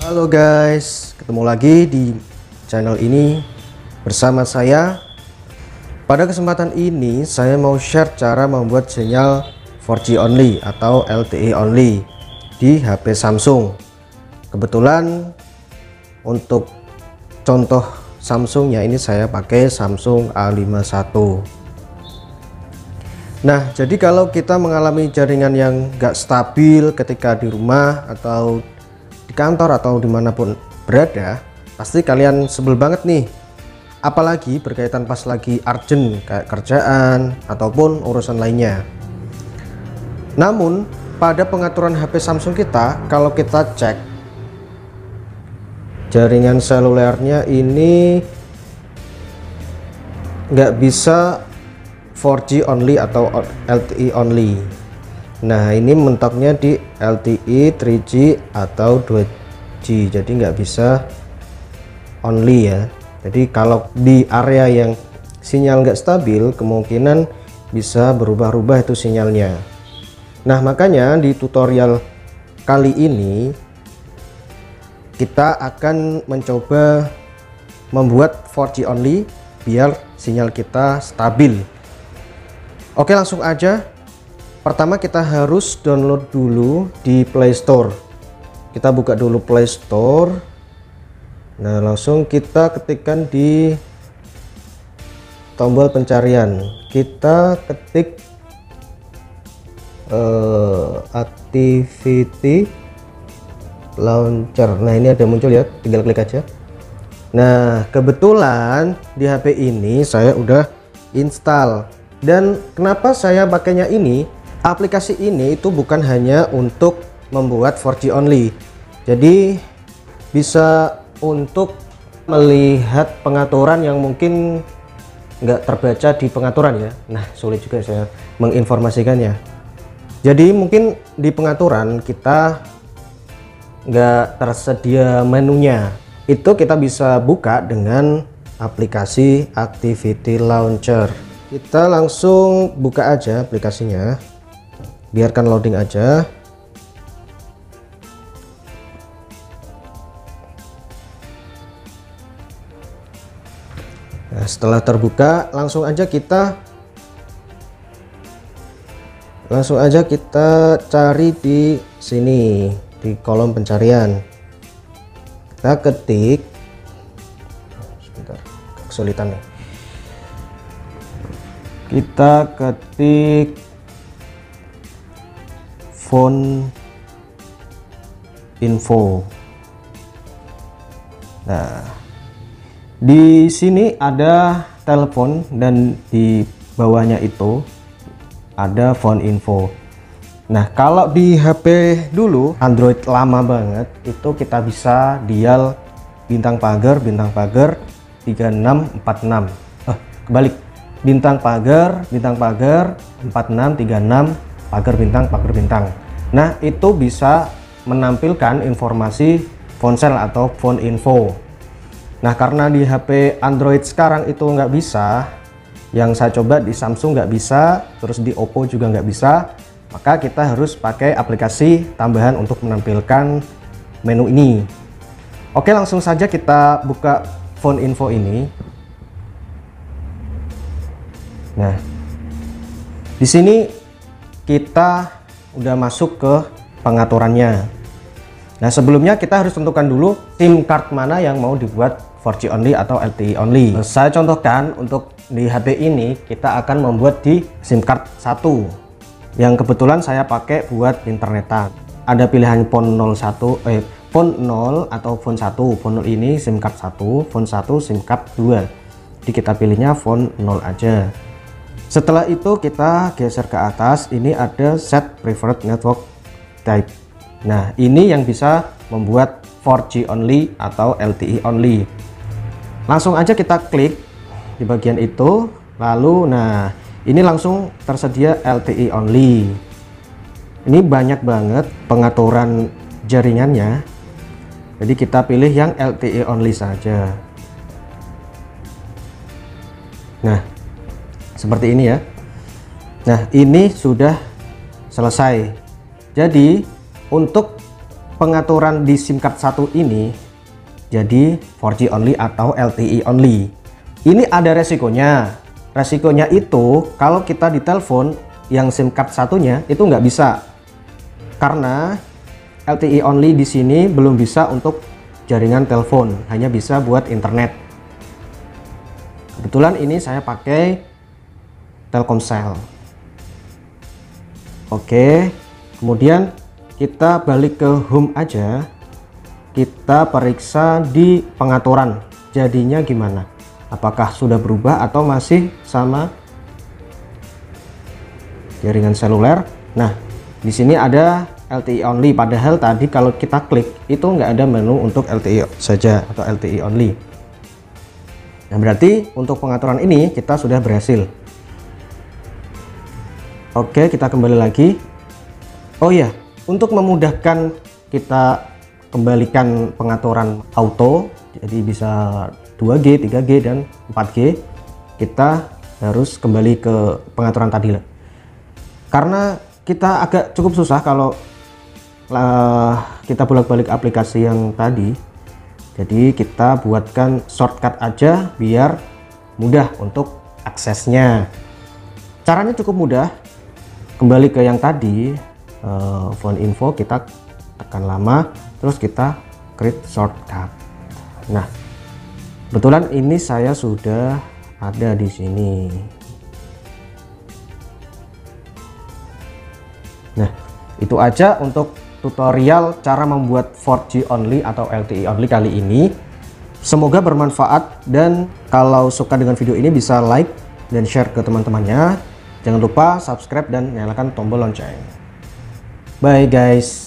Halo guys, ketemu lagi di channel ini bersama saya. Pada kesempatan ini saya mau share cara membuat sinyal 4G only atau LTE only di HP Samsung. Kebetulan untuk contoh Samsungnya ini saya pakai Samsung A51. Nah, jadi kalau kita mengalami jaringan yang gak stabil ketika di rumah atau di kantor atau dimanapun berada, pasti kalian sebel banget nih, apalagi berkaitan pas lagi urgent kayak kerjaan ataupun urusan lainnya. Namun pada pengaturan HP Samsung kita, kalau kita cek jaringan selulernya ini nggak bisa 4G only atau LTE only. Nah, ini mentoknya di LTE 3G atau 2G, jadi nggak bisa only ya. Jadi kalau di area yang sinyal nggak stabil, kemungkinan bisa berubah-ubah itu sinyalnya. Nah, makanya di tutorial kali ini kita akan mencoba membuat 4G only biar sinyal kita stabil. Oke, langsung aja. Pertama kita harus download dulu di Play Store. Kita buka dulu Play Store. Nah, langsung kita ketikkan di tombol pencarian. Kita ketik Activity Launcher. Nah, ini ada muncul ya, tinggal klik aja. Nah, kebetulan di HP ini saya udah install. Dan kenapa saya pakainya ini? Aplikasi ini itu bukan hanya untuk membuat 4G only, jadi bisa untuk melihat pengaturan yang mungkin nggak terbaca di pengaturan ya. Nah, sulit juga saya menginformasikannya. Jadi mungkin di pengaturan kita nggak tersedia menunya, itu kita bisa buka dengan aplikasi Activity Launcher. Kita langsung buka aja aplikasinya, biarkan loading aja. Nah, setelah terbuka langsung aja kita cari di sini di kolom pencarian. Kita ketik, sebentar kesulitan nih. Kita ketik phone info. Nah, di sini ada telepon dan di bawahnya itu ada phone info. Nah, kalau di HP dulu Android lama banget itu kita bisa dial bintang pagar 3646. Kebalik, bintang pagar 4636 pagar bintang. Nah, itu bisa menampilkan informasi ponsel atau phone info. Nah, karena di HP Android sekarang itu nggak bisa, yang saya coba di Samsung nggak bisa, terus di Oppo juga nggak bisa, maka kita harus pakai aplikasi tambahan untuk menampilkan menu ini. Oke, langsung saja kita buka phone info ini. Nah, di sini kita udah masuk ke pengaturannya. Nah, sebelumnya kita harus tentukan dulu SIM card mana yang mau dibuat 4G only atau LTE only. Saya contohkan untuk di HP ini kita akan membuat di SIM card 1 yang kebetulan saya pakai buat internetan. Ada pilihan phone 0 atau phone 1. Phone 0 ini SIM card 1, phone 1 SIM card 2. Jadi kita pilihnya phone 0 aja. Setelah itu kita geser ke atas, ini ada set preferred network type. Nah, ini yang bisa membuat 4G only atau LTE only. Langsung aja kita klik di bagian itu, lalu nah ini langsung tersedia LTE only. Ini banyak banget pengaturan jaringannya, jadi kita pilih yang LTE only saja. Nah, seperti ini ya. Nah, ini sudah selesai. Jadi untuk pengaturan di SIM card 1 ini jadi 4G only atau LTE only. Ini ada resikonya. Resikonya itu kalau kita ditelepon yang SIM card satunya itu nggak bisa, karena LTE only di sini belum bisa untuk jaringan telepon, hanya bisa buat internet. Kebetulan ini saya pakai Telkomsel. Oke, kemudian kita balik ke home aja, kita periksa di pengaturan jadinya gimana, apakah sudah berubah atau masih sama jaringan seluler. Nah, di sini ada LTE only, padahal tadi kalau kita klik itu nggak ada menu untuk LTE saja atau LTE only. Nah, berarti untuk pengaturan ini kita sudah berhasil. Oke, kita kembali lagi. Oh ya, untuk memudahkan kita kembalikan pengaturan auto, jadi bisa 2G, 3G, dan 4G, kita harus kembali ke pengaturan tadi. Karena kita agak cukup susah kalau kita bolak-balik aplikasi yang tadi, jadi kita buatkan shortcut aja biar mudah untuk aksesnya. Caranya cukup mudah. Kembali ke yang tadi, phone info, kita tekan lama, terus kita create shortcut. Nah, kebetulan ini saya sudah ada di sini. Nah, itu aja untuk tutorial cara membuat 4G only atau LTE only kali ini. Semoga bermanfaat, dan kalau suka dengan video ini bisa like dan share ke teman-temannya. Jangan lupa subscribe dan nyalakan tombol lonceng. Bye guys.